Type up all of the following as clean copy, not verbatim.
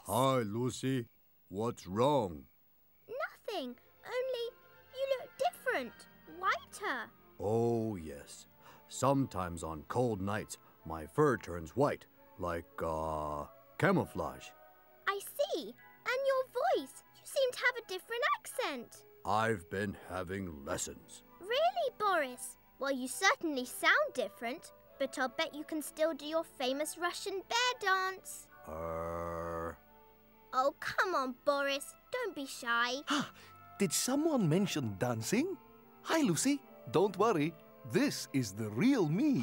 Boris. Hi, Lucy. What's wrong? Nothing. Only you look different. Whiter. Oh, yes. Sometimes on cold nights, my fur turns white, like, camouflage. I see. And your voice. You seem to have a different accent. I've been having lessons. Really, Boris? Well, you certainly sound different, but I'll bet you can still do your famous Russian bear dance. Oh, come on, Boris. Don't be shy. Did someone mention dancing? Hi, Lucy. Don't worry. This is the real me.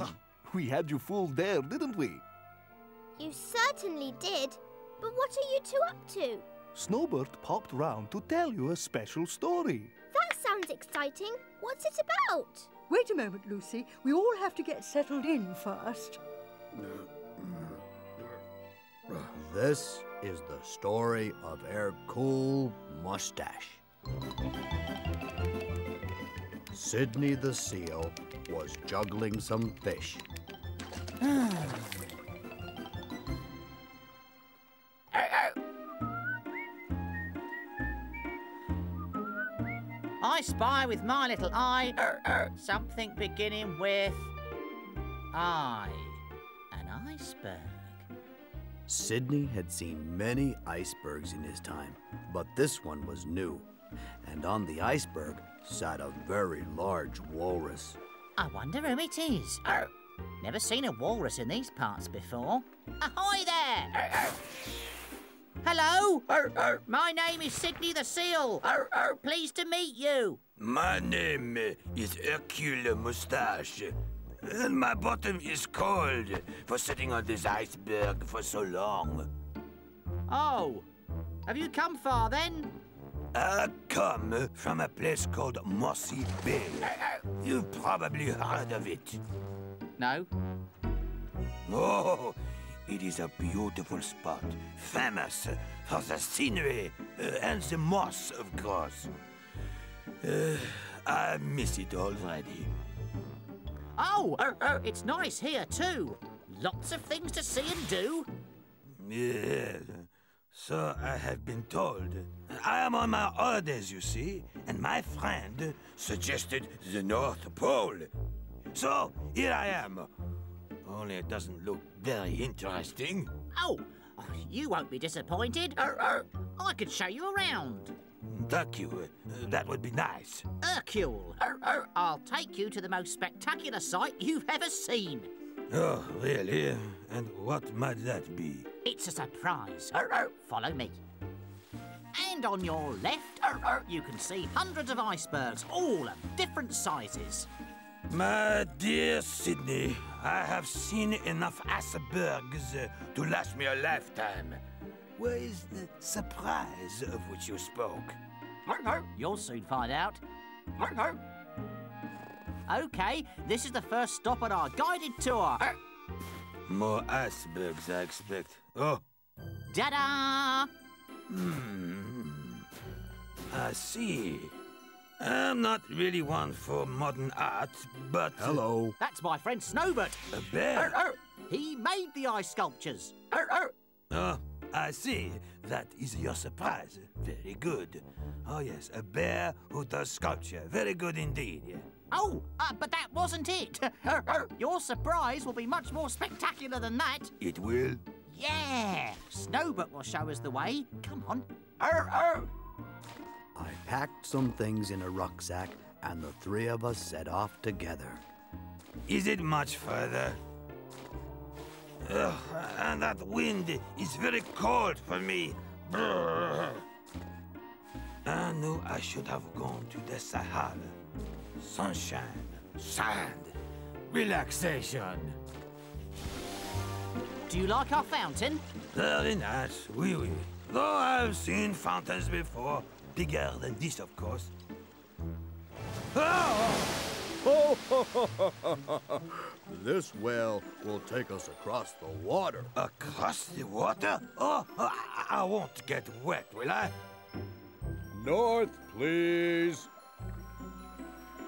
We had you fooled there, didn't we? You certainly did. But what are you two up to? Snowbird popped round to tell you a special story. That sounds exciting. What's it about? Wait a moment, Lucy. We all have to get settled in first. This is the story of Hercule Moustache. Sydney the seal was juggling some fish. I spy with my little eye something beginning with I. An iceberg. Sydney had seen many icebergs in his time, but this one was new. And on the iceberg sat a very large walrus. I wonder who it is. Never seen a walrus in these parts before. Ahoy there! Hello! My name is Sydney the seal. Pleased to meet you. My name is Hercule Moustache, and my bottom is cold for sitting on this iceberg for so long. Oh, have you come far then? I come from a place called Mossy Bay. You've probably heard of it. No. Oh, it is a beautiful spot, famous for the scenery and the moss, of course. I miss it already. Oh, it's nice here too. Lots of things to see and do. Yes, so I have been told. I am on my holidays, you see, and my friend suggested the North Pole. So here I am. Only it doesn't look very interesting. Oh, you won't be disappointed. I could show you around. Thank you. That would be nice. Hercule. I'll take you to the most spectacular sight you've ever seen. Oh, really? And what might that be? It's a surprise. Follow me. And on your left, you can see hundreds of icebergs, all of different sizes. My dear Sydney, I have seen enough icebergs to last me a lifetime. Where is the surprise of which you spoke? You'll soon find out. OK, this is the first stop on our guided tour. More icebergs, I expect. Oh. Ta-da! I see. I'm not really one for modern art, but... Hello. That's my friend Snowbird. A bear? He made the ice sculptures. Oh, I see. That is your surprise. Very good. Oh, yes, a bear who does sculpture. Very good indeed. Oh, but that wasn't it. Your surprise will be much more spectacular than that. It will? Yeah. Snowbird will show us the way. Come on. I packed some things in a rucksack, and the three of us set off together. Is it much further? Ugh, and that wind is very cold for me. Brrr. I knew I should have gone to the Sahara. Sunshine, sand, relaxation. Do you like our fountain? Very nice, oui, oui. Though I've seen fountains before. Bigger than this, of course. Oh! This well will take us across the water. Across the water? Oh, I won't get wet, will I? North, please.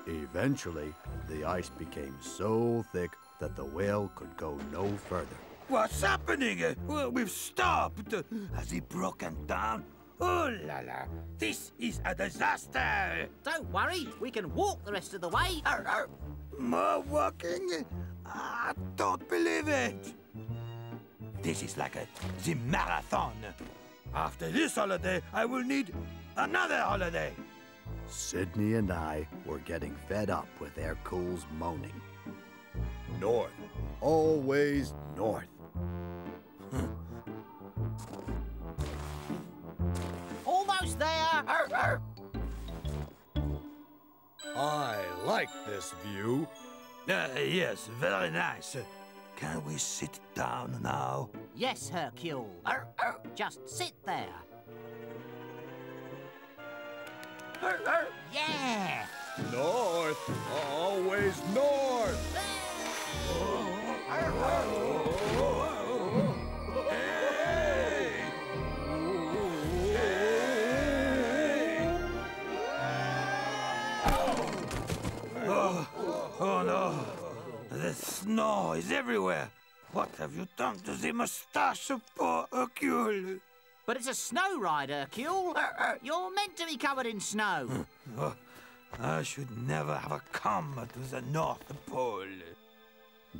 Eventually, the ice became so thick that the whale could go no further. What's happening? We've stopped. Has he broken down? Oh la la, this is a disaster. Don't worry, we can walk the rest of the way. More walking? I don't believe it. This is like the marathon. After this holiday, I will need another holiday. Sydney and I were getting fed up with Hercule's moaning. North, always north. Almost there. I like this view. Yes, very nice. Can we sit down now? Yes, Hercule. Just sit there. Yeah. North, always north. Oh no, the snow is everywhere. What have you done to the moustache of poor Hercule? But it's a snow ride, Hercule. You're meant to be covered in snow. Oh, I should never have come to the North Pole.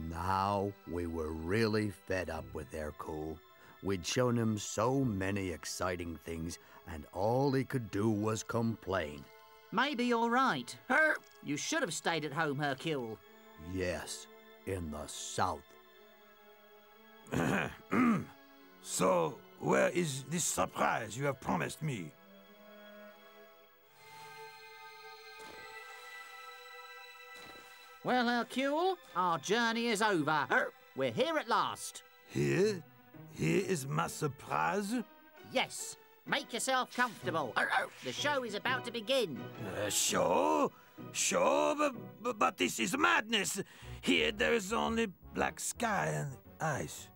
Now we were really fed up with Hercule. We'd shown him so many exciting things, and all he could do was complain. Maybe you're right. You should have stayed at home, Hercule. Yes, in the south. So, where is this surprise you have promised me? Well, Hercule, our journey is over. We're here at last. Here? Here is my surprise? Yes. Make yourself comfortable. The show is about to begin. Show? Show? But this is madness. Here there is only black sky and ice.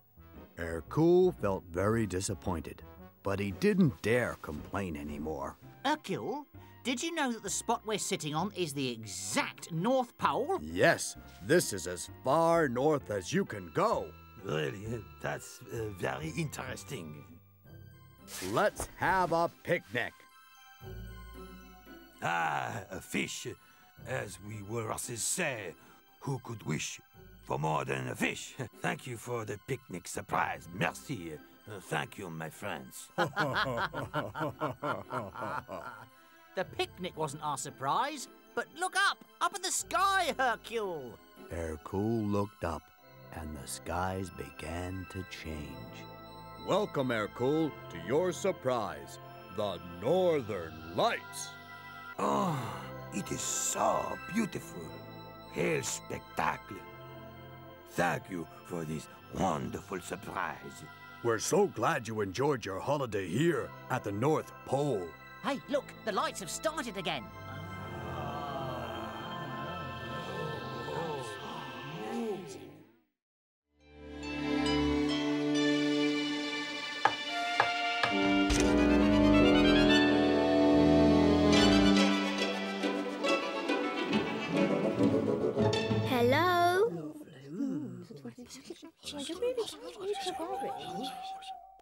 Hercule felt very disappointed, but he didn't dare complain anymore. Hercule, did you know that the spot we're sitting on is the exact North Pole? Yes, this is as far north as you can go. Really? That's very interesting. Let's have a picnic. Ah, a fish. As we Walruses say, who could wish for more than a fish? Thank you for the picnic surprise. Merci. Thank you, my friends. The picnic wasn't our surprise, but look up in the sky, Hercule. Hercule looked up, and the skies began to change. Welcome, Hercule, to your surprise, the Northern Lights. Oh, it is so beautiful. Quel spectacle. Thank you for this wonderful surprise. We're so glad you enjoyed your holiday here at the North Pole. Hey, look, the lights have started again. Hello?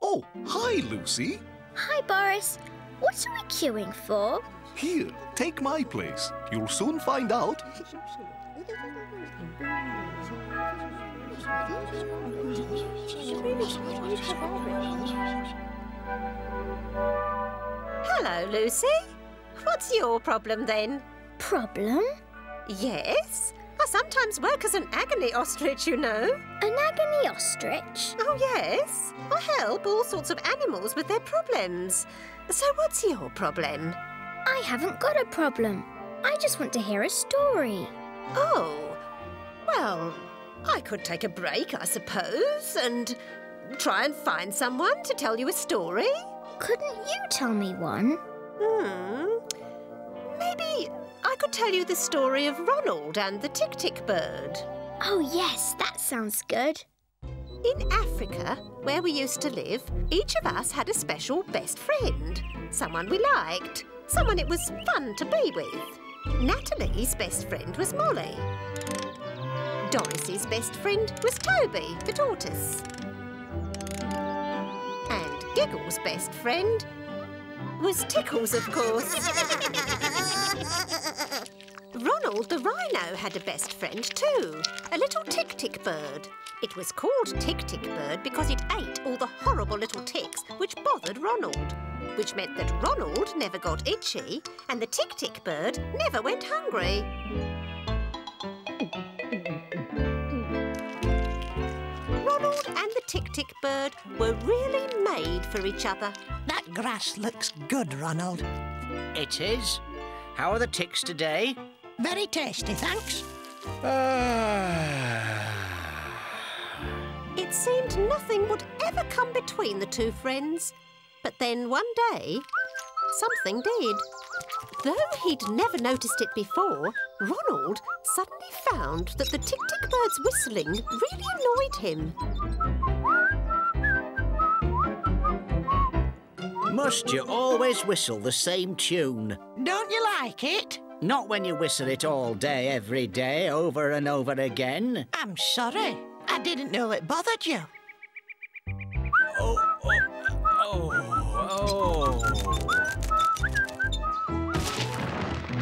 Oh, hi, Lucy. Hi, Boris. What are we queuing for? Here, take my place. You'll soon find out. Hello, Lucy. What's your problem then? Problem? Yes? I sometimes work as an agony ostrich, you know. An agony ostrich? Oh, yes. I help all sorts of animals with their problems. So what's your problem? I haven't got a problem. I just want to hear a story. Oh, well, I could take a break, I suppose, and try and find someone to tell you a story. Couldn't you tell me one? Maybe I could tell you the story of Ronald and the TickTick Bird. Oh, yes, that sounds good. In Africa, where we used to live, each of us had a special best friend. Someone we liked, someone it was fun to be with. Natalie's best friend was Molly. Doris's best friend was Toby, the tortoise. Tiggle's best friend was Tickles, of course. Ronald the rhino had a best friend too, a little TickTick Bird. It was called TickTick Bird because it ate all the horrible little ticks which bothered Ronald, which meant that Ronald never got itchy and the TickTick Bird never went hungry. Ronald and the TickTick Bird were really made for each other. That grass looks good, Ronald. It is. How are the ticks today? Very tasty, thanks. It seemed nothing would ever come between the two friends. But then one day, something did. Though he'd never noticed it before, Ronald suddenly found that the TickTick Bird's whistling really annoyed him. Must you always whistle the same tune? Don't you like it? Not when you whistle it all day, every day, over and over again. I'm sorry. I didn't know it bothered you.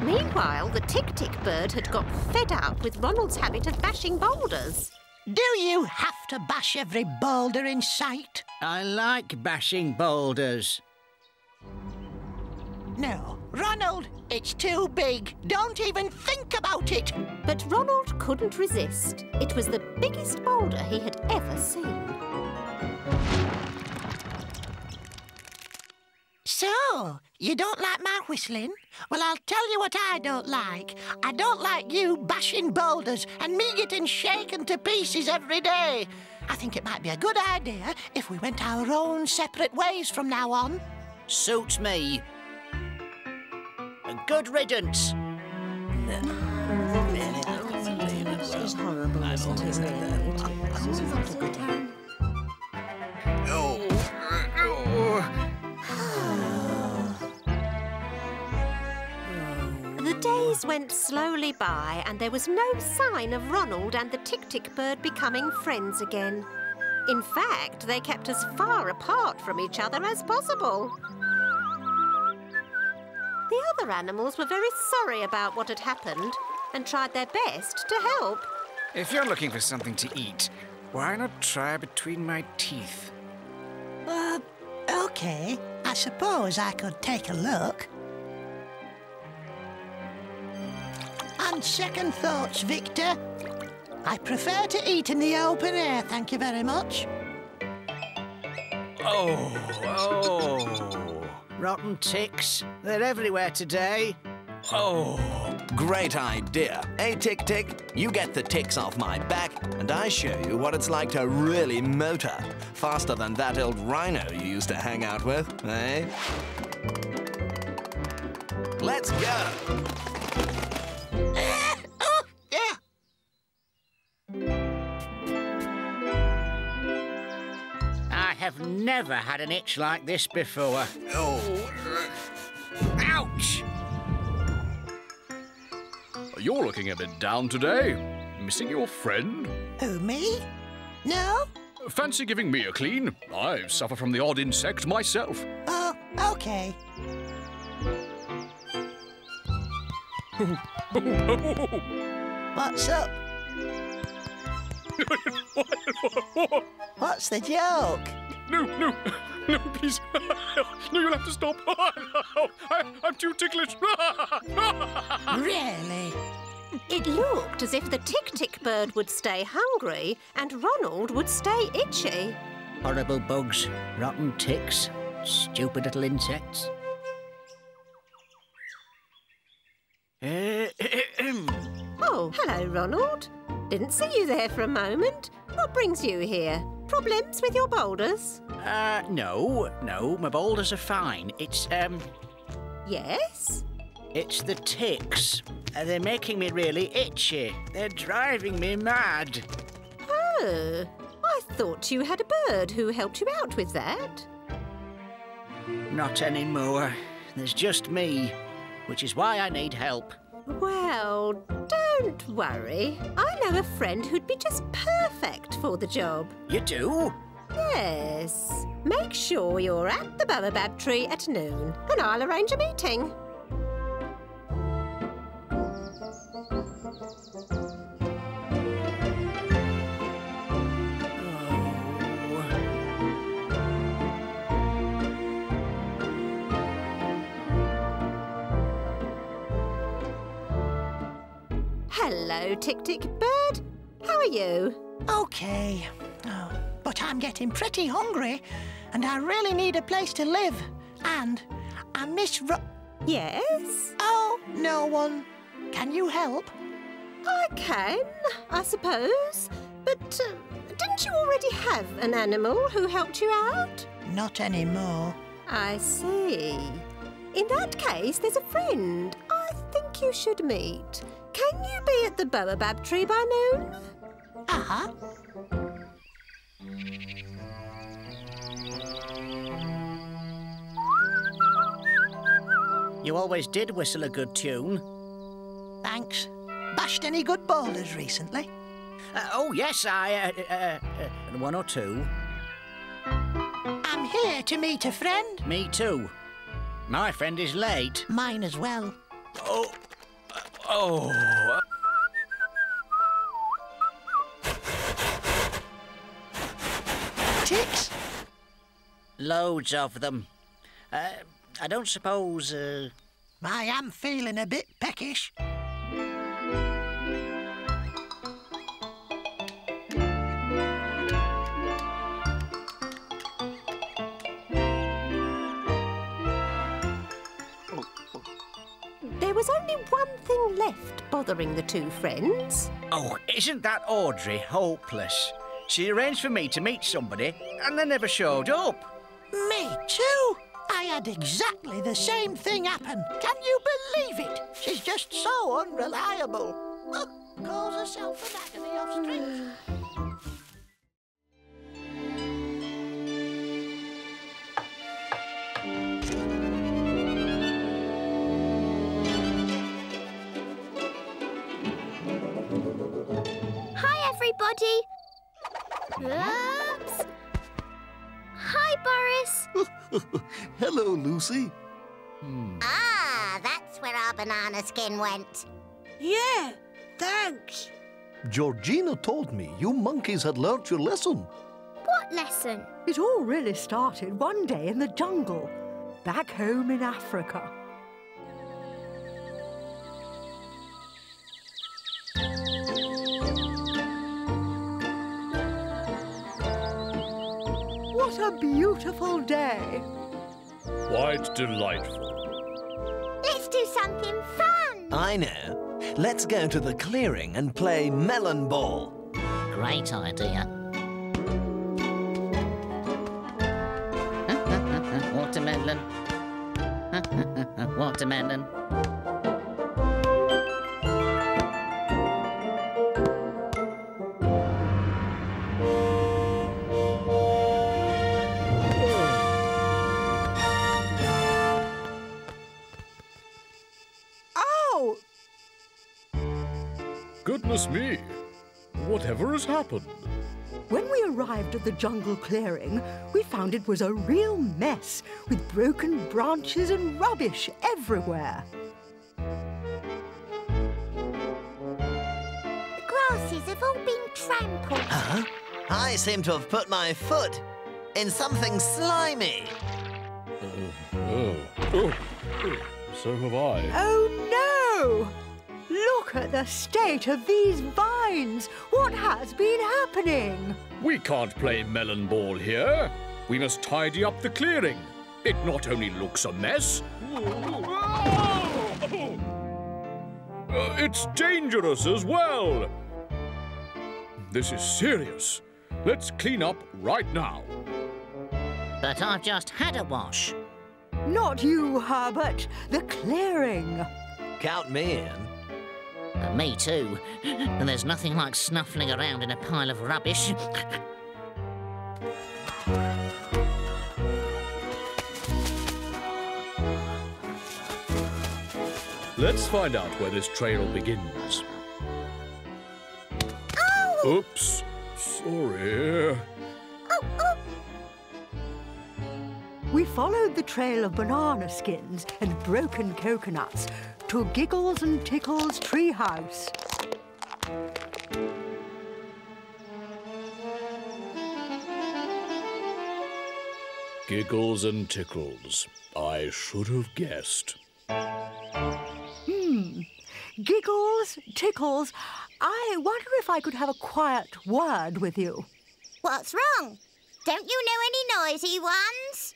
Meanwhile, the TickTick Bird had got fed up with Ronald's habit of bashing boulders. Do you have to bash every boulder in sight? I like bashing boulders. No, Ronald, it's too big. Don't even think about it. But Ronald couldn't resist. It was the biggest boulder he had ever seen. So, you don't like my whistling? Well, I'll tell you what I don't like. I don't like you bashing boulders and me getting shaken to pieces every day. I think it might be a good idea if we went our own separate ways from now on. Suits me. Good riddance. It's horrible, isn't it? The days went slowly by and there was no sign of Ronald and the TickTick Bird becoming friends again. In fact, they kept as far apart from each other as possible. The other animals were very sorry about what had happened and tried their best to help. If you're looking for something to eat, why not try between my teeth? OK. I suppose I could take a look. On second thoughts, Victor, I prefer to eat in the open air, thank you very much. Rotten ticks. They're everywhere today. Great idea. Hey, Tick-Tick, you get the ticks off my back, and I show you what it's like to really motor. Faster than that old rhino you used to hang out with, eh? Let's go! I have never had an itch like this before. Ouch! You're looking a bit down today. Missing your friend? Who, me? No? Fancy giving me a clean? I suffer from the odd insect myself. Oh, OK. What's up? What's the joke? No, please. No, you'll have to stop. I'm too ticklish. Really? It looked as if the TickTick Bird would stay hungry and Ronald would stay itchy. Horrible bugs, rotten ticks, stupid little insects. Oh, hello, Ronald. Didn't see you there for a moment. What brings you here? Problems with your boulders? No, my boulders are fine. It's, Yes? It's the ticks. They're making me really itchy. They're driving me mad. Oh, I thought you had a bird who helped you out with that. Not anymore. There's just me, which is why I need help. Well, don't worry. I know a friend who'd be just perfect for the job. You do? Yes. Make sure you're at the baobab tree at noon, and I'll arrange a meeting. Hello, TickTick Bird. How are you? Okay. Oh, but I'm getting pretty hungry, and I really need a place to live. And I miss Yes? Oh, no one. Can you help? I can, I suppose. But didn't you already have an animal who helped you out? Not anymore. I see. In that case, there's a friend I think you should meet. Can you be at the baobab tree by noon? Uh-huh. You always did whistle a good tune. Thanks. Bashed any good boulders recently? Oh, yes, one or two. I'm here to meet a friend. Me too. My friend is late. Mine as well. Oh. Ticks? Loads of them. I don't suppose, I am feeling a bit peckish. There was only one thing left bothering the two friends. Oh, isn't that Audrey hopeless? She arranged for me to meet somebody, and they never showed up. Me too. I had exactly the same thing happen. Can you believe it? She's just so unreliable. Calls herself an agony of strength. Hi, everybody. Oops. Hi, Boris. Hello, Lucy. Ah, that's where our banana skin went. Yeah, thanks. Georgina told me you monkeys had learnt your lesson. What lesson? It all really started one day in the jungle, back home in Africa. What a beautiful day. Quite delightful. Let's do something fun. I know. Let's go to the clearing and play melon ball. Great idea. Watermelon. Watermelon. Oh! Goodness me. Whatever has happened? When we arrived at the jungle clearing, we found it was a real mess, with broken branches and rubbish everywhere. The grasses have all been trampled. Huh? I seem to have put my foot in something slimy. So have I. Oh, no! Look at the state of these vines! What has been happening? We can't play melon ball here. We must tidy up the clearing. It not only looks a mess, it's dangerous as well. This is serious. Let's clean up right now. But I've just had a wash. Not you, Herbert. The clearing. Count me in. Me too. And there's nothing like snuffling around in a pile of rubbish. Let's find out where this trail begins. Oh! Oops. Sorry. Oh, oh. We followed the trail of banana skins and broken coconuts to Giggles and Tickle's treehouse. Giggles and Tickles. I should have guessed. Giggles, Tickles, I wonder if I could have a quiet word with you. What's wrong? Don't you know any noisy ones?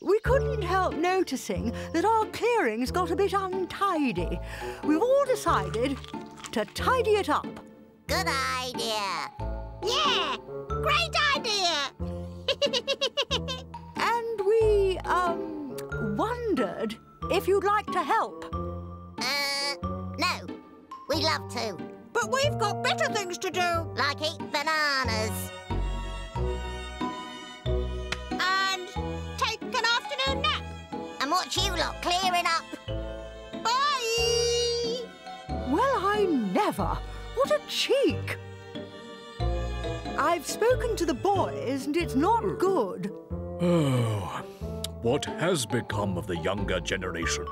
We couldn't help noticing that our clearing's got a bit untidy. We've all decided to tidy it up. Good idea. Yeah, great idea. And we, wondered if you'd like to help. No, we'd love to. But we've got better things to do. Like eat bananas. And take an afternoon nap. And watch you lot clearing up. Bye! Well, I never. What a cheek. I've spoken to the boys and it's not good. Oh, what has become of the younger generation?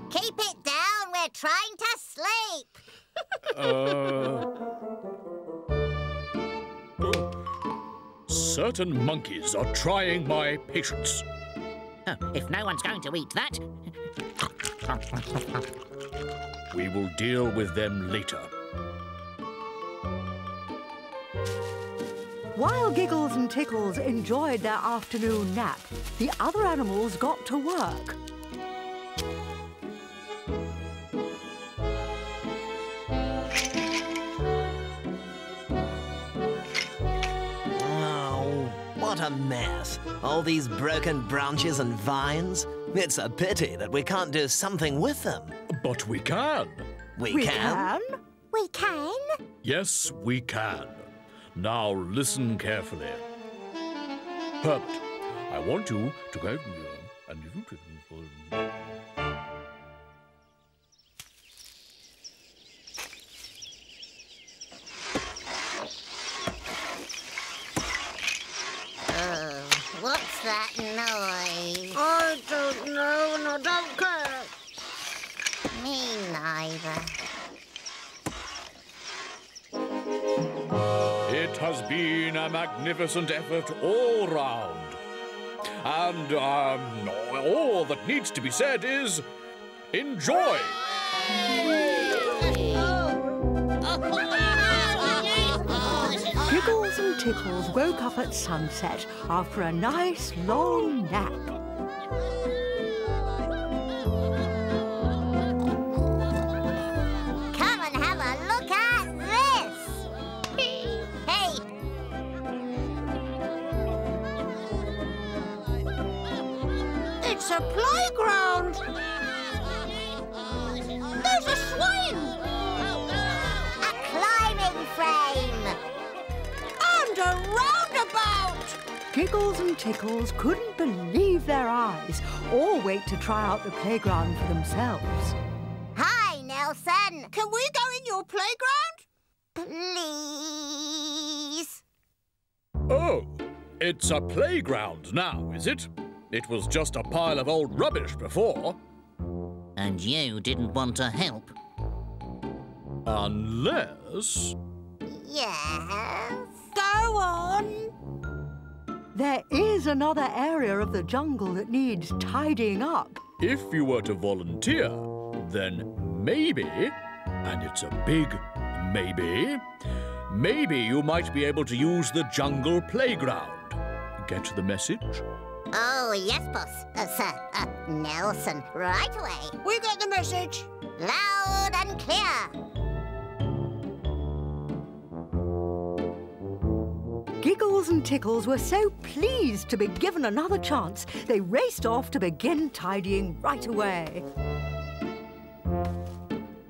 Keep it down, we're trying to sleep. Certain monkeys are trying my patience. Oh, if no one's going to eat that... We will deal with them later. While Giggles and Tickles enjoyed their afternoon nap, the other animals got to work. Oh, what a mess. All these broken branches and vines. It's a pity that we can't do something with them. But we can. We can? We can? Yes, we can. Now listen carefully. Herbert, I want you to go and you can... What's that noise? I don't know and I don't care. Me neither. It has been a magnificent effort all round. And, all that needs to be said is, enjoy! Giggles and Tickles woke up at sunset after a nice long nap. Come and have a look at this. Hey. It's a playground. There's a swing. A climbing frame. And a roundabout. Giggles and Tickles couldn't believe their eyes or wait to try out the playground for themselves. Hi, Nelson. Can we go in your playground? Please. Oh, it's a playground now, is it? It was just a pile of old rubbish before. And you didn't want to help? Unless... Yes. Go on. There is another area of the jungle that needs tidying up. If you were to volunteer, then maybe, and it's a big maybe you might be able to use the jungle playground. Get the message? Oh, yes, boss. Sir, Nelson, right away. We got the message. Loud and clear. Giggles and Tickles were so pleased to be given another chance, they raced off to begin tidying right away.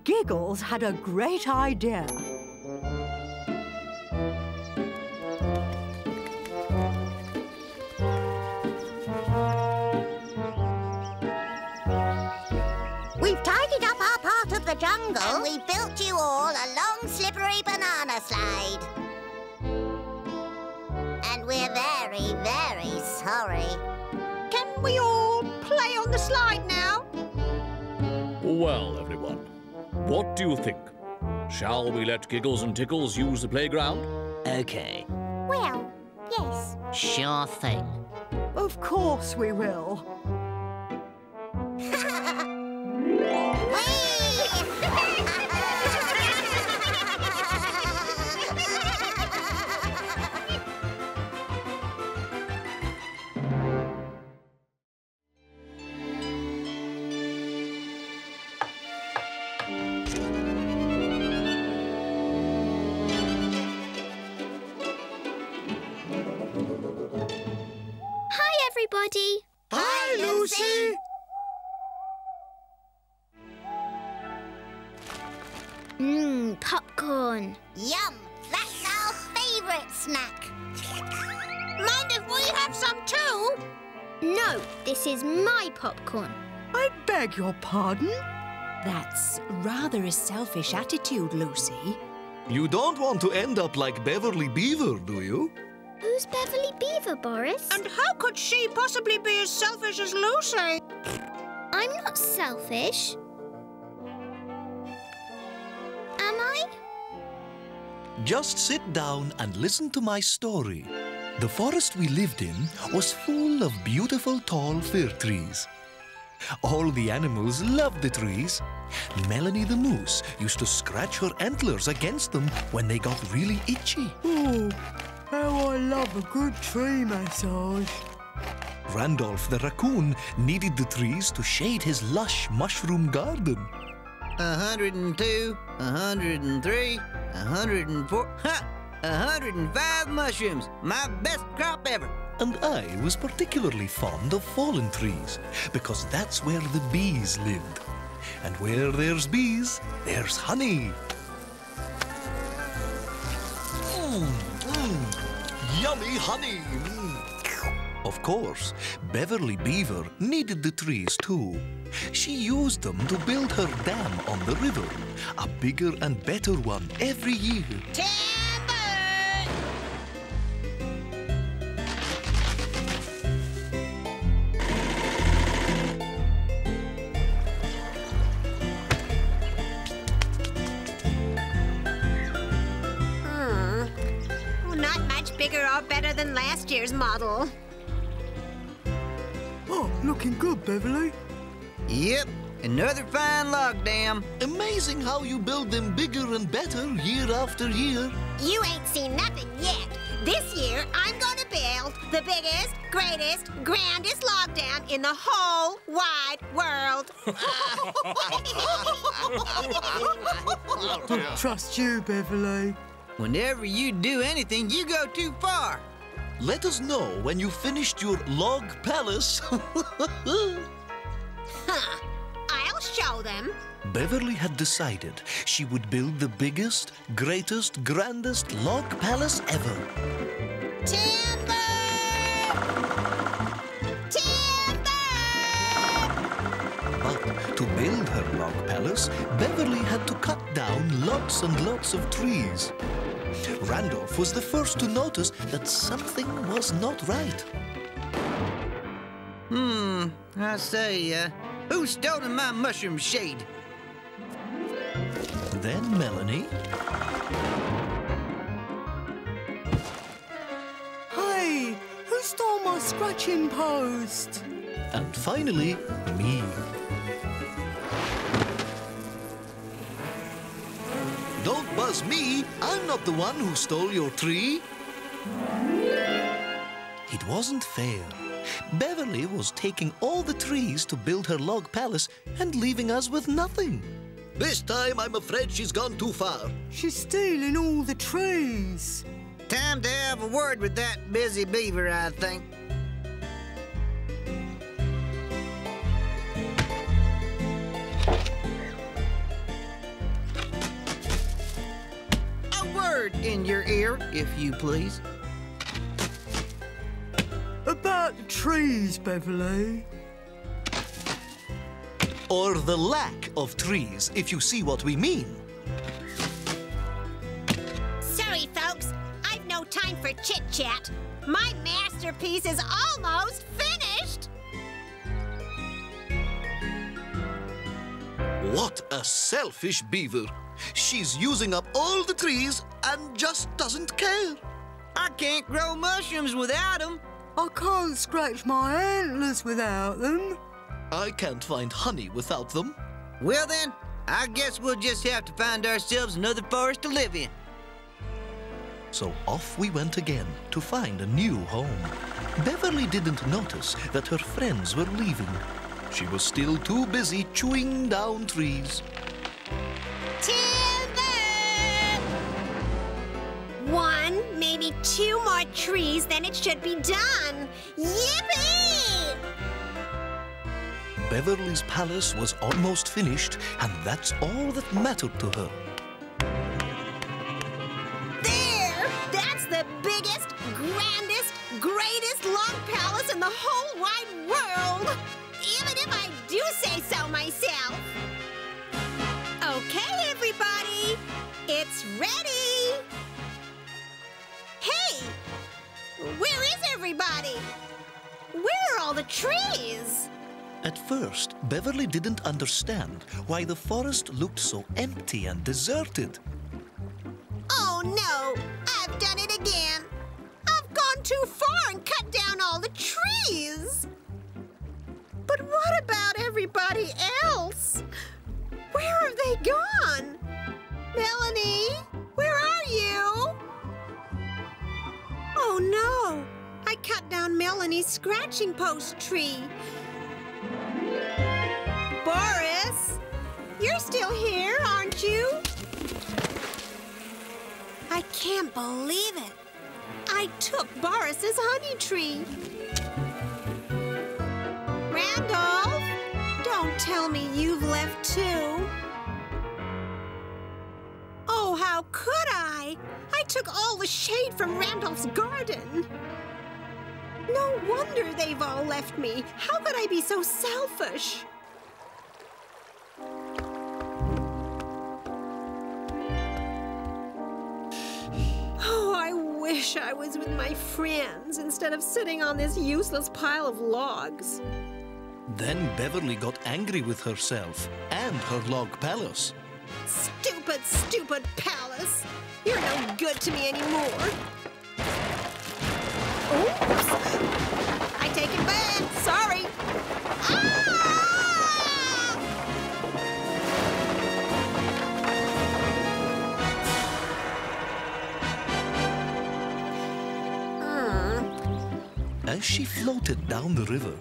Giggles had a great idea. We've tidied up our part of the jungle. And we built you all a long, slippery banana slide. And we're very, very slide now. Well, everyone, what do you think? Shall we let Giggles and Tickles use the playground? Okay. Well, yes. Sure thing. Of course we will. Everybody. Hi, Lucy! Popcorn. Yum! That's our favourite snack. Mind if we have some too? No, this is my popcorn. I beg your pardon? That's rather a selfish attitude, Lucy. You don't want to end up like Beverly Beaver, do you? Who's Beverly Beaver, Boris? And how could she possibly be as selfish as Lucy? I'm not selfish. Am I? Just sit down and listen to my story. The forest we lived in was full of beautiful tall fir trees. All the animals loved the trees. Melanie the moose used to scratch her antlers against them when they got really itchy. Oh, how I love a good tree massage. Randolph the raccoon needed the trees to shade his lush mushroom garden. 102, 103, 104, 105 mushrooms. My best crop ever. And I was particularly fond of fallen trees, because that's where the bees lived. And where there's bees, there's honey. Yummy honey! Of course, Beverly Beaver needed the trees too. She used them to build her dam on the river, a bigger and better one every year. Not much bigger or better than last year's model. Oh, looking good, Beverly. Yep, another fine log dam. Amazing how you build them bigger and better year after year. You ain't seen nothing yet. This year, I'm gonna build the biggest, greatest, grandest log dam in the whole wide world. Don't trust you, Beverly. Whenever you do anything, you go too far. Let us know when you finished your log palace. I'll show them. Beverly had decided she would build the biggest, greatest, grandest log palace ever. Timber! Timber! But to build her log palace, Beverly had to cut down lots and lots of trees. Randolph was the first to notice that something was not right. I say, who's stolen my mushroom shade? Then Melanie. Hey, who stole my scratching post? And finally, me. Don't buzz me. I'm not the one who stole your tree. It wasn't fair. Beverly was taking all the trees to build her log palace and leaving us with nothing. This time, I'm afraid she's gone too far. She's stealing all the trees. Time to have a word with that busy beaver, I think. A word in your ear, if you please. About the trees, Beverly. Or the lack of trees, if you see what we mean. Sorry, folks. I've no time for chit-chat. My masterpiece is almost finished. What a selfish beaver. She's using up all the trees and just doesn't care. I can't grow mushrooms without them. I can't scratch my antlers without them. I can't find honey without them. Well then, I guess we'll just have to find ourselves another forest to live in. So off we went again to find a new home. Beverly didn't notice that her friends were leaving. She was still too busy chewing down trees. Timber! 1, maybe 2 more trees, then it should be done. Yippee! Beverly's palace was almost finished, and that's all that mattered to her. There! That's the biggest, grandest, greatest log palace in the whole wide world! Even if I do say so myself. Okay, everybody, it's ready. Hey, where is everybody? Where are all the trees? At first, Beverly didn't understand why the forest looked so empty and deserted. Oh no, I've done it again. I've gone too far and cut down all the trees. But what about everybody else? Where have they gone? Melanie, where are you? Oh no, I cut down Melanie's scratching post tree. Boris, you're still here, aren't you? I can't believe it. I took Boris's honey tree. Randolph, don't tell me you've left too. Oh, how could I? I took all the shade from Randolph's garden. No wonder they've all left me. How could I be so selfish? Oh, I wish I was with my friends instead of sitting on this useless pile of logs. Then Beverly got angry with herself and her log palace. Stupid, stupid palace. You're no good to me anymore. Oops. I take it back. Sorry. As she floated down the river,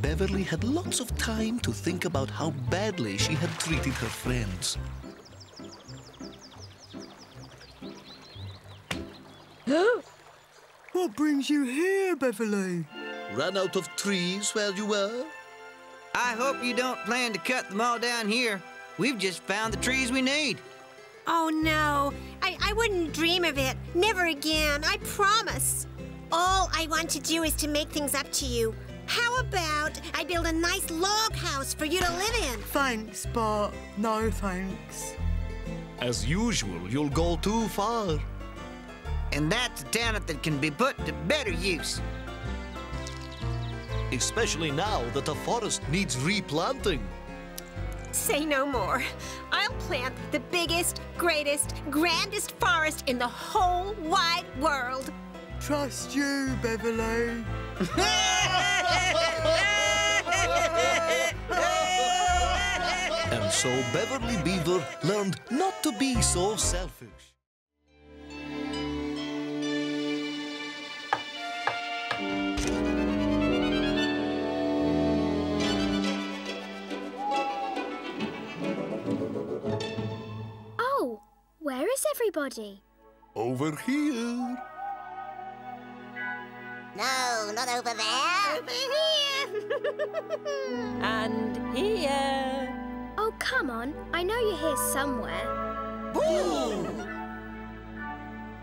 Beverly had lots of time to think about how badly she had treated her friends. What brings you here, Beverly? Ran out of trees where you were? I hope you don't plan to cut them all down here. We've just found the trees we need. Oh, no. I wouldn't dream of it. Never again. I promise. All I want to do is to make things up to you. How about I build a nice log house for you to live in? Thanks, but no thanks. As usual, you'll go too far. And that's a talent that can be put to better use. Especially now that the forest needs replanting. Say no more. I'll plant the biggest, greatest, grandest forest in the whole wide world. Trust you, Beverly. And so Beverly Beaver learned not to be so selfish. Oh, where is everybody? Over here. No, not over there. Over here. And here. Oh, come on. I know you're here somewhere.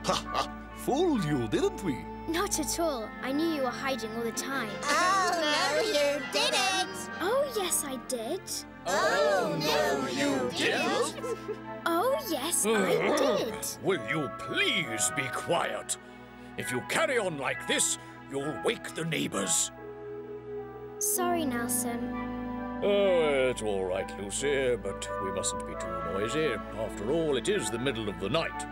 Ha ha! Fooled you, didn't we? Not at all. I knew you were hiding all the time. Oh, no, you didn't. Oh, yes, I did. Oh, no, you didn't. Oh, yes, I did. Will you please be quiet? If you carry on like this, you'll wake the neighbours. Sorry, Nelson. Oh, it's all right, Lucy, but we mustn't be too noisy. After all, it is the middle of the night.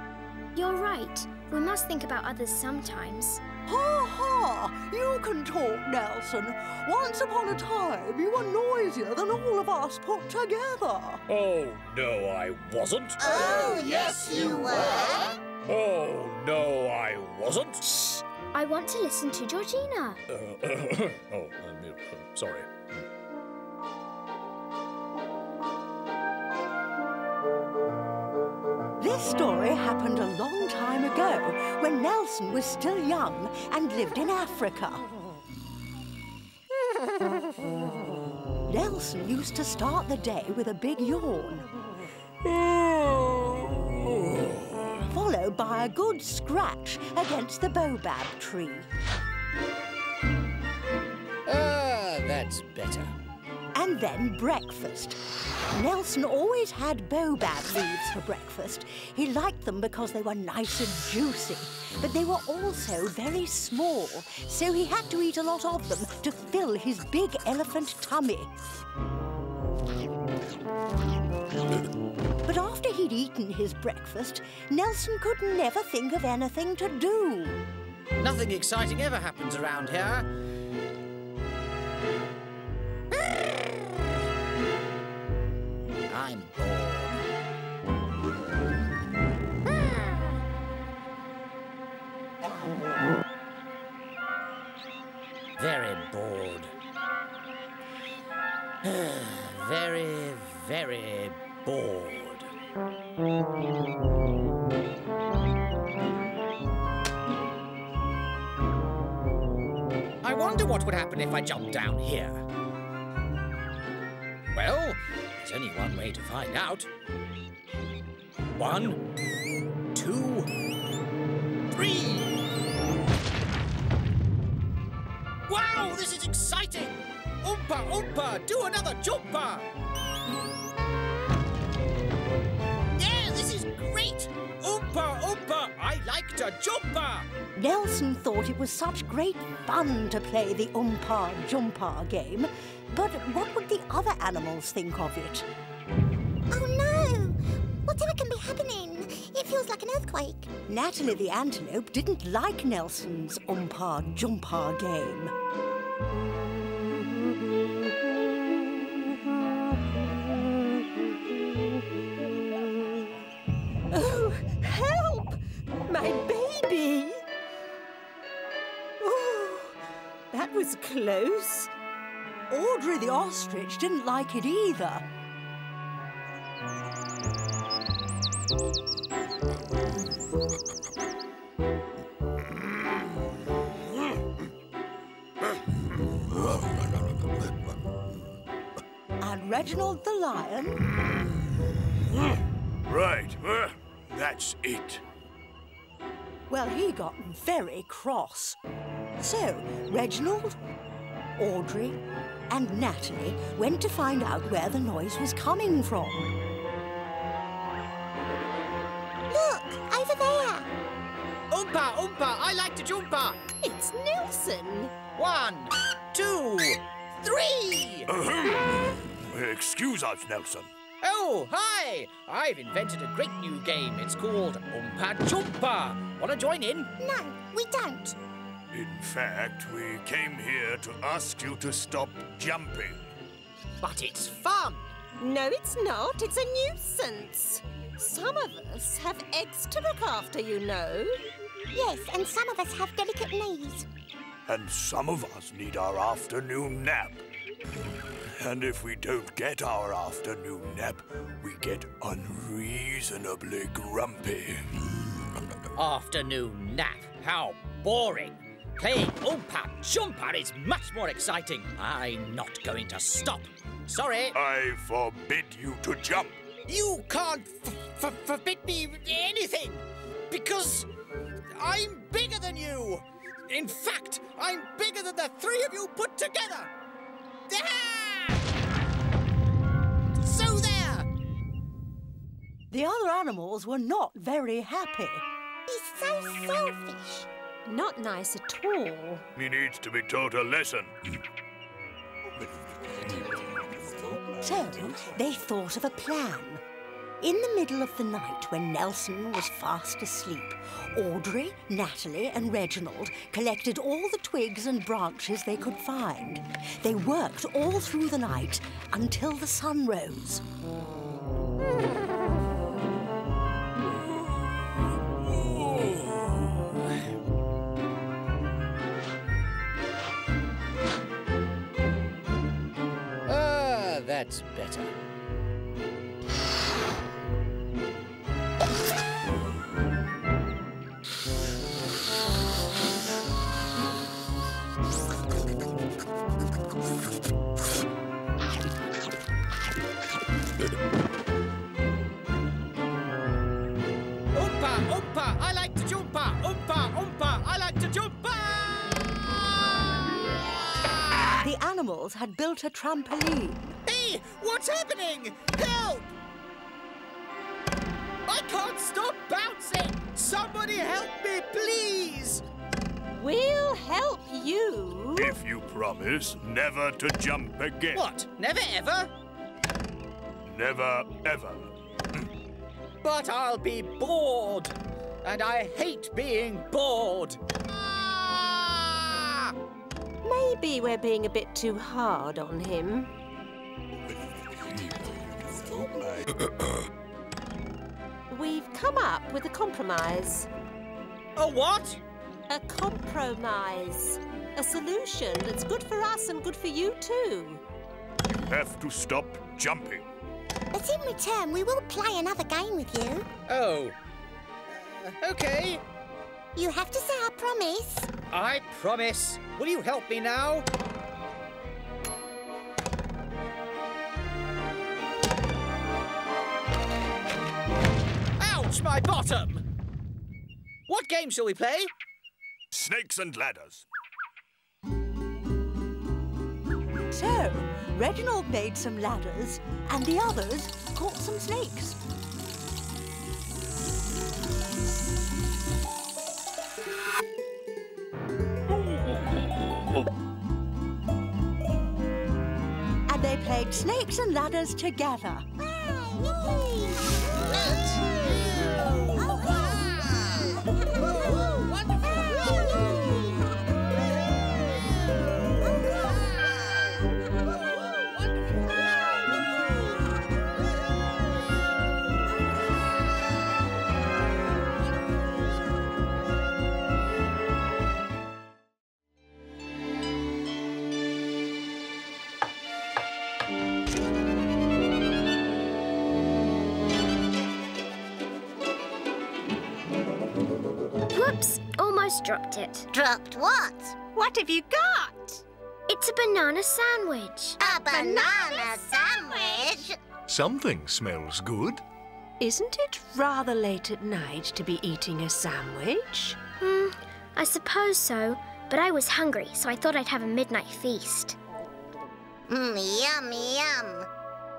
You're right. We must think about others sometimes. Ha ha! You can talk, Nelson. Once upon a time, you were noisier than all of us put together. Oh, no, I wasn't. Oh, yes, you were. Oh, no, I wasn't. Shh! I want to listen to Georgina. Sorry. This story happened a long time ago, when Nelson was still young and lived in Africa. Nelson used to start the day with a big yawn, followed by a good scratch against the baobab tree. That's better. And then breakfast. Nelson always had baobab leaves for breakfast. He liked them because they were nice and juicy, but they were also very small, so he had to eat a lot of them to fill his big elephant tummy. But after he'd eaten his breakfast, Nelson could never think of anything to do. Nothing exciting ever happens around here. I'm bored. Very bored. Very, very bored. I wonder what would happen if I jumped down here. Well, there's only one way to find out. 1, 2, 3. Wow, this is exciting! Oompa, oompa, do another jumper! Yeah, this is great! Oompa, oompa, I like to jumper! Nelson thought it was such great fun to play the Oompa Jumpa game, but what would the other animals think of it? Oh no! Whatever can be happening? It feels like an earthquake. Natalie the antelope didn't like Nelson's Oompa Jumpa game. Oh, help! My baby! Oh, that was close. Audrey the ostrich didn't like it either. And Reginald the lion. Right, that's it. Well, he got very cross. So, Reginald, Audrey, and Natalie went to find out where the noise was coming from. Look, over there. Oompa, oompa, I like to jumper! It's Nelson. 1, 2, 3! Excuse us, Nelson. Oh, hi! I've invented a great new game. It's called Oompa Jumpa. Want to join in? No, we don't. In fact, we came here to ask you to stop jumping. But it's fun. No, it's not. It's a nuisance. Some of us have eggs to look after, you know. Yes, and some of us have delicate knees. And some of us need our afternoon nap. And if we don't get our afternoon nap, we get unreasonably grumpy. Afternoon nap? How boring. Playing Oompa Jumpa is much more exciting. I'm not going to stop. Sorry. I forbid you to jump. You can't forbid me anything, because I'm bigger than you. In fact, I'm bigger than the three of you put together. So there! The other animals were not very happy. He's so selfish. Not nice at all. He needs to be taught a lesson. So they thought of a plan. In the middle of the night, when Nelson was fast asleep, Audrey, Natalie and Reginald collected all the twigs and branches they could find. They worked all through the night until the sun rose. That's better. Oompa, oompa, I like to jumpa. Oompa, oompa, I like to jumpa. The animals had built a trampoline. Hey, what's happening? Help! I can't stop bouncing. Somebody help me, please. We'll help you. If you promise never to jump again. What? Never ever? Never ever. But I'll be bored. And I hate being bored. Ah! Maybe we're being a bit too hard on him. We've come up with a compromise. A what? A compromise. A solution that's good for us and good for you too. You have to stop jumping. But in return, we will play another game with you. Oh. Okay. You have to say our promise. I promise. Will you help me now? Ouch, my bottom! What game shall we play? Snakes and ladders. So, Reginald made some ladders, and the others caught some snakes. And they played snakes and ladders together. Whoops! Almost dropped it. Dropped what? What have you got? It's a banana sandwich. A banana sandwich? Something smells good. Isn't it rather late at night to be eating a sandwich? I suppose so, but I was hungry, so I thought I'd have a midnight feast. Yum, yum.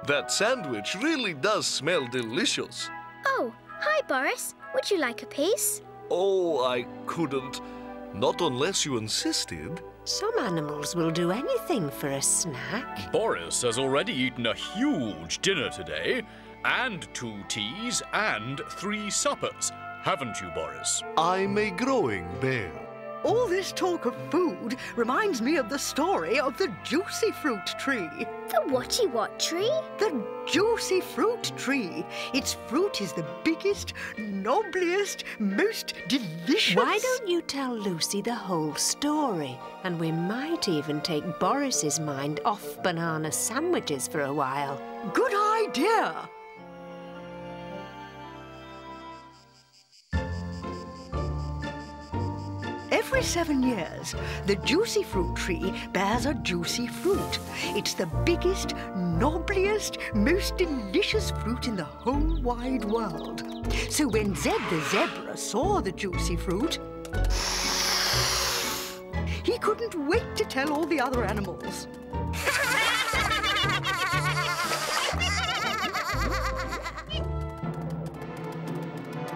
That sandwich really does smell delicious. Oh, hi, Boris. Would you like a piece? Oh, I couldn't. Not unless you insisted. Some animals will do anything for a snack. Boris has already eaten a huge dinner today, and 2 teas and 3 suppers. Haven't you, Boris? I'm a growing bear. All this talk of food reminds me of the story of the juicy fruit tree. The whatty-what tree? The juicy fruit tree. Its fruit is the biggest, nobbliest, most delicious. Why don't you tell Lucy the whole story? And we might even take Boris's mind off banana sandwiches for a while. Good idea. Every 7 years, the juicy fruit tree bears a juicy fruit. It's the biggest, nobbliest, most delicious fruit in the whole wide world. So when Zed the zebra saw the juicy fruit, he couldn't wait to tell all the other animals.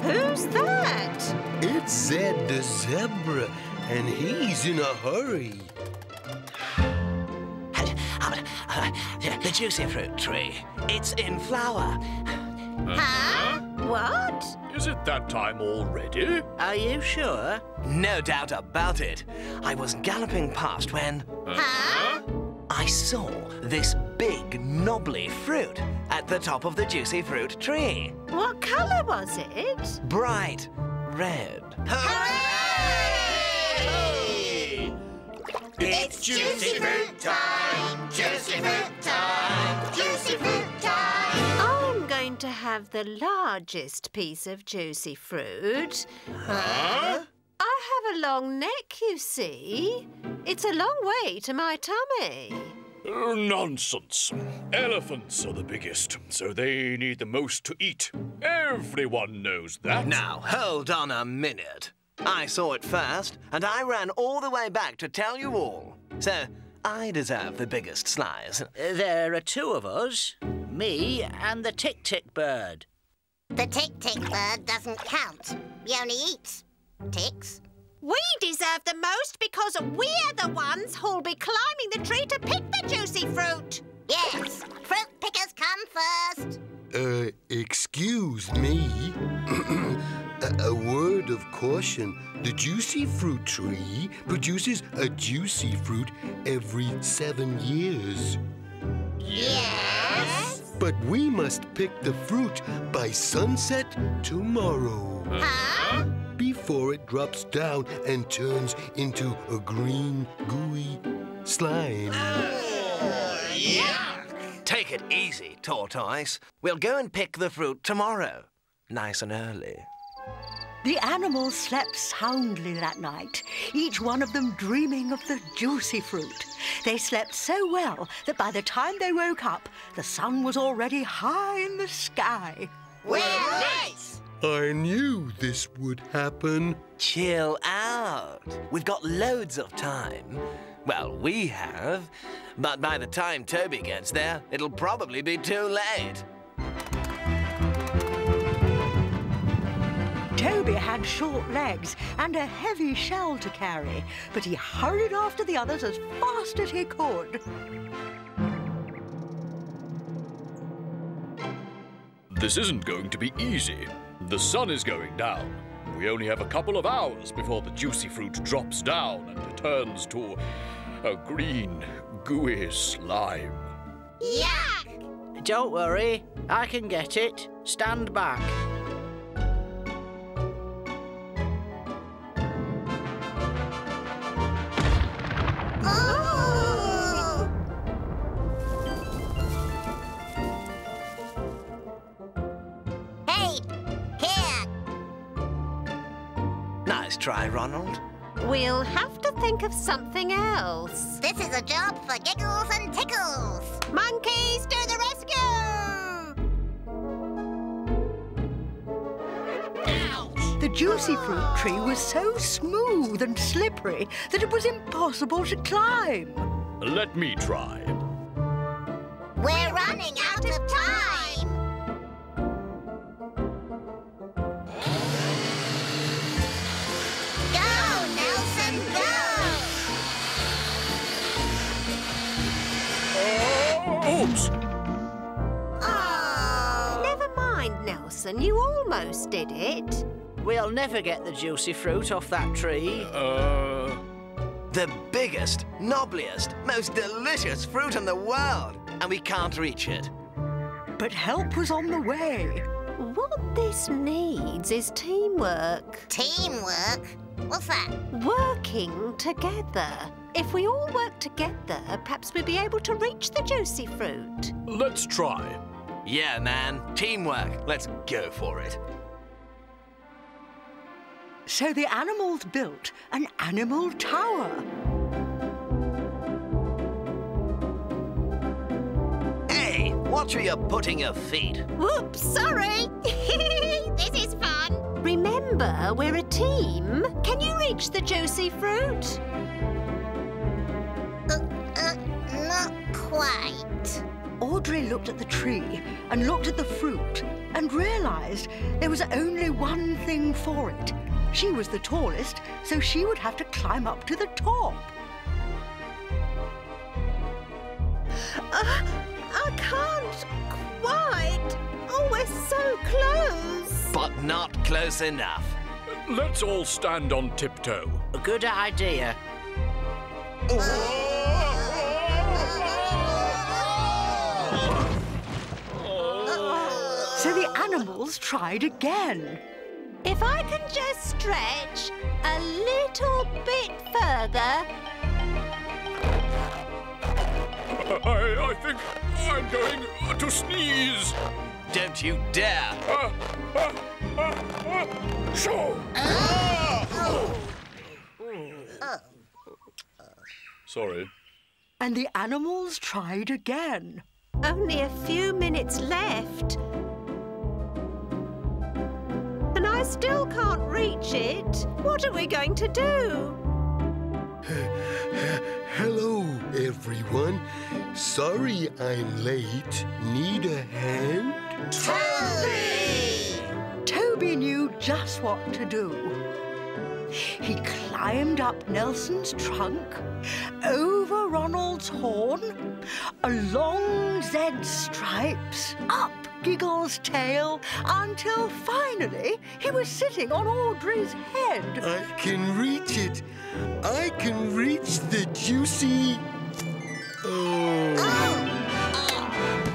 Who's that? It's Zed the zebra, and he's in a hurry. The juicy fruit tree. It's in flower. Huh? What? Is it that time already? Are you sure? No doubt about it. I was galloping past when... Huh? I saw this big, knobbly fruit at the top of the juicy fruit tree. What colour was it? Bright red. Hooray! It's juicy fruit time! Juicy fruit time! Juicy fruit time! I'm going to have the largest piece of juicy fruit. Huh? I have a long neck, you see. It's a long way to my tummy. Nonsense. Elephants are the biggest, so they need the most to eat. Everyone knows that. Now, hold on a minute. I saw it first, and I ran all the way back to tell you all. So, I deserve the biggest slice. There are two of us, me and the TickTick Bird. The TickTick Bird doesn't count. He only eats ticks. We deserve the most because we're the ones who'll be climbing the tree to pick the juicy fruit. Yes, fruit pickers come first. Excuse me. A word of caution. The juicy fruit tree produces a juicy fruit every 7 years. Yes? But we must pick the fruit by sunset tomorrow. Huh? Before it drops down and turns into a green, gooey slime. Yeah! Take it easy, Tortoise. We'll go and pick the fruit tomorrow. Nice and early. The animals slept soundly that night, each one of them dreaming of the juicy fruit. They slept so well that by the time they woke up, the sun was already high in the sky. We're late! I knew this would happen. Chill out. We've got loads of time. Well, we have. But by the time Toby gets there, it'll probably be too late. Toby had short legs and a heavy shell to carry, but he hurried after the others as fast as he could. This isn't going to be easy. The sun is going down. We only have a couple of hours before the juicy fruit drops down and turns to a green, gooey slime. Yuck! Don't worry, I can get it. Stand back. Nice try, Ronald. We'll have to think of something else. This is a job for giggles and tickles. Monkeys to the rescue! The juicy fruit tree was so smooth and slippery that it was impossible to climb. Let me try. We're running out of time. Go, Nelson, go! Oops! Oh. Never mind, Nelson. You almost did it. We'll never get the juicy fruit off that tree. The biggest, knobbliest, most delicious fruit in the world, and we can't reach it. But help was on the way. What this needs is teamwork. Teamwork? What's that? Working together. If we all work together, perhaps we'll be able to reach the juicy fruit. Let's try. Yeah, man. Teamwork. Let's go for it. So the animals built an animal tower. Hey, watch where you're putting your feet. Whoops, sorry. This is fun. Remember, we're a team. Can you reach the juicy fruit? Not quite. Audrey looked at the tree and looked at the fruit and realised there was only one thing for it. She was the tallest, so she would have to climb up to the top. Not close enough. Let's all stand on tiptoe. A good idea. So the animals tried again. If I can just stretch a little bit further. I think I'm going to sneeze. Don't you dare. Sorry. And the animals tried again. Only a few minutes left. And I still can't reach it. What are we going to do? Hello, everyone. Sorry I'm late. Need a hand? Toby! Toby knew just what to do. He climbed up Nelson's trunk, over Ronald's horn, along Zed's stripes, up Giggle's tail, until finally he was sitting on Audrey's head. I can reach it. I can reach the juicy...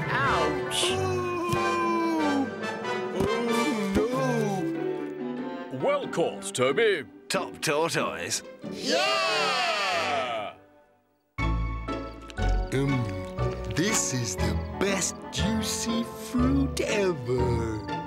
Ouch! Well caught, Toby. Top tortoise. Yeah! This is the best juicy fruit ever.